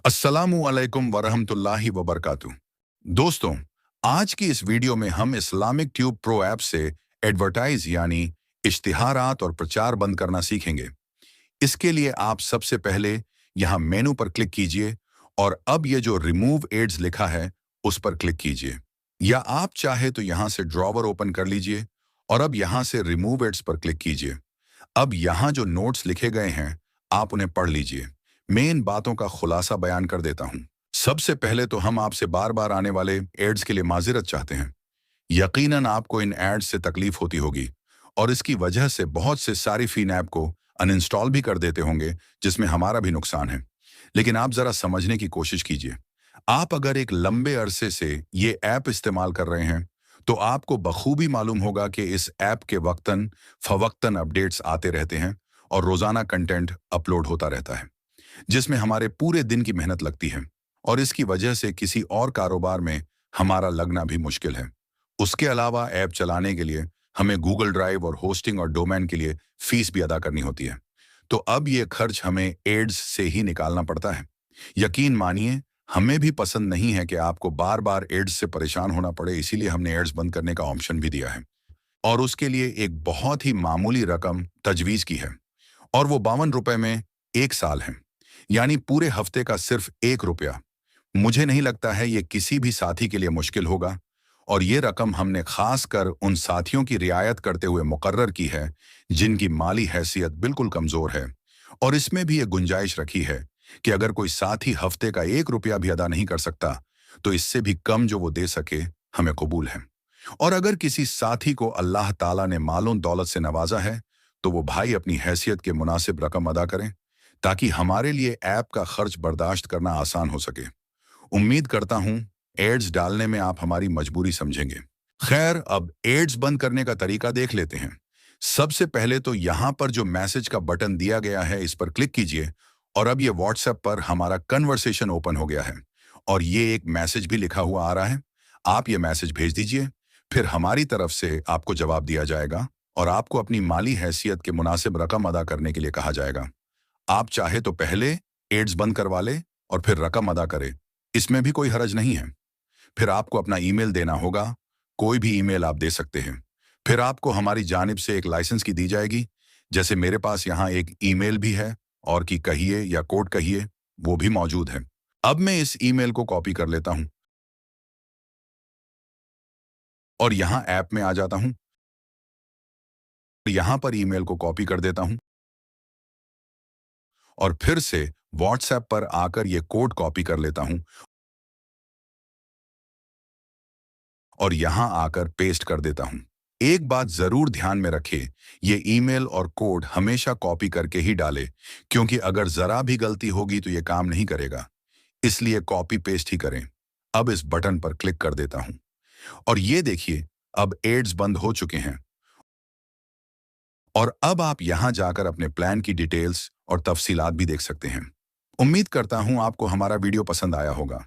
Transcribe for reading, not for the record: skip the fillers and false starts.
अस्सलामु अलैकुम वरहमतुल्लाहि वबरकातुह। दोस्तों, आज की इस वीडियो में हम इस्लामिक ट्यूब प्रो ऐप से एडवर्टाइज यानी इश्तिहारात और प्रचार बंद करना सीखेंगे। इसके लिए आप सबसे पहले यहाँ मेनू पर क्लिक कीजिए और अब ये जो रिमूव एड्स लिखा है उस पर क्लिक कीजिए। या आप चाहे तो यहाँ से ड्रॉवर ओपन कर लीजिए और अब यहाँ से रिमूव एड्स पर क्लिक कीजिए। अब यहाँ जो नोट्स लिखे गए हैं आप उन्हें पढ़ लीजिए। मैं इन बातों का खुलासा बयान कर देता हूँ। सबसे पहले तो हम आपसे बार बार आने वाले एड्स के लिए माजिरत चाहते हैं। यकीनन आपको इन एड्स से तकलीफ होती होगी और इसकी वजह से बहुत से सारिफीन ऐप को अनइंस्टॉल भी कर देते होंगे, जिसमें हमारा भी नुकसान है। लेकिन आप जरा समझने की कोशिश कीजिए। आप अगर एक लंबे अरसे से ये ऐप इस्तेमाल कर रहे हैं तो आपको बखूबी मालूम होगा कि इस ऐप के वक्तन फवक्तन अपडेट्स आते रहते हैं और रोजाना कंटेंट अपलोड होता रहता है, जिसमें हमारे पूरे दिन की मेहनत लगती है और इसकी वजह से किसी और कारोबार में हमारा लगना भी मुश्किल है। उसके अलावा ऐप चलाने के लिए हमें गूगल ड्राइव और होस्टिंग और डोमेन के लिए फीस भी अदा करनी होती है। तो अब ये खर्च हमें एड्स से ही निकालना पड़ता है। यकीन मानिए, हमें भी पसंद नहीं है कि आपको बार बार एड्स से परेशान होना पड़े, इसीलिए हमने एड्स बंद करने का ऑप्शन भी दिया है और उसके लिए एक बहुत ही मामूली रकम तजवीज़ की है और वो 52 रुपए में 1 साल है, यानी पूरे हफ्ते का सिर्फ 1 रुपया। मुझे नहीं लगता है ये किसी भी साथी के लिए मुश्किल होगा और ये रकम हमने खास कर उन साथियों की रियायत करते हुए मुकर्रर की है जिनकी माली हैसियत बिल्कुल कमज़ोर है। और इसमें भी ये गुंजाइश रखी है कि अगर कोई साथी हफ्ते का 1 रुपया भी अदा नहीं कर सकता तो इससे भी कम जो वो दे सके हमें कबूल है। और अगर किसी साथी को अल्लाह ताला ने मालों दौलत से नवाजा है तो वो भाई अपनी हैसियत के मुनासिब रकम अदा करें ताकि हमारे लिए ऐप का खर्च बर्दाश्त करना आसान हो सके। उम्मीद करता हूं एड्स डालने में आप हमारी मजबूरी समझेंगे। खैर, अब एड्स बंद करने का तरीका देख लेते हैं। सबसे पहले तो यहाँ पर जो मैसेज का बटन दिया गया है इस पर क्लिक कीजिए और अब ये व्हाट्सएप पर हमारा कन्वर्सेशन ओपन हो गया है और ये एक मैसेज भी लिखा हुआ आ रहा है। आप ये मैसेज भेज दीजिए, फिर हमारी तरफ से आपको जवाब दिया जाएगा और आपको अपनी माली हैसियत के मुनासिब रकम अदा करने के लिए कहा जाएगा। आप चाहे तो पहले एड्स बंद करवा ले और फिर रकम अदा करे, इसमें भी कोई हरज नहीं है। फिर आपको अपना ईमेल देना होगा, कोई भी ईमेल आप दे सकते हैं। फिर आपको हमारी जानिब से एक लाइसेंस की दी जाएगी, जैसे मेरे पास यहाँ एक ईमेल भी है और की कहिए या कोड कहिए, वो भी मौजूद है। अब मैं इस ईमेल को कॉपी कर लेता हूँ और यहाँ ऐप में आ जाता हूँ। यहाँ पर ईमेल को कॉपी कर देता हूँ और फिर से व्हाट्सएप पर आकर ये कोड कॉपी कर लेता हूँ और यहाँ आकर पेस्ट कर देता हूँ। एक बात जरूर ध्यान में रखें, ये ईमेल और कोड हमेशा कॉपी करके ही डालें, क्योंकि अगर जरा भी गलती होगी तो ये काम नहीं करेगा। इसलिए कॉपी पेस्ट ही करें। अब इस बटन पर क्लिक कर देता हूँ और ये देखिए, अब एड्स बंद हो चुके हैं और अब आप यहाँ जाकर अपने प्लान की डिटेल्स और तफसीलात भी देख सकते हैं। उम्मीद करता हूँ आपको हमारा वीडियो पसंद आया होगा।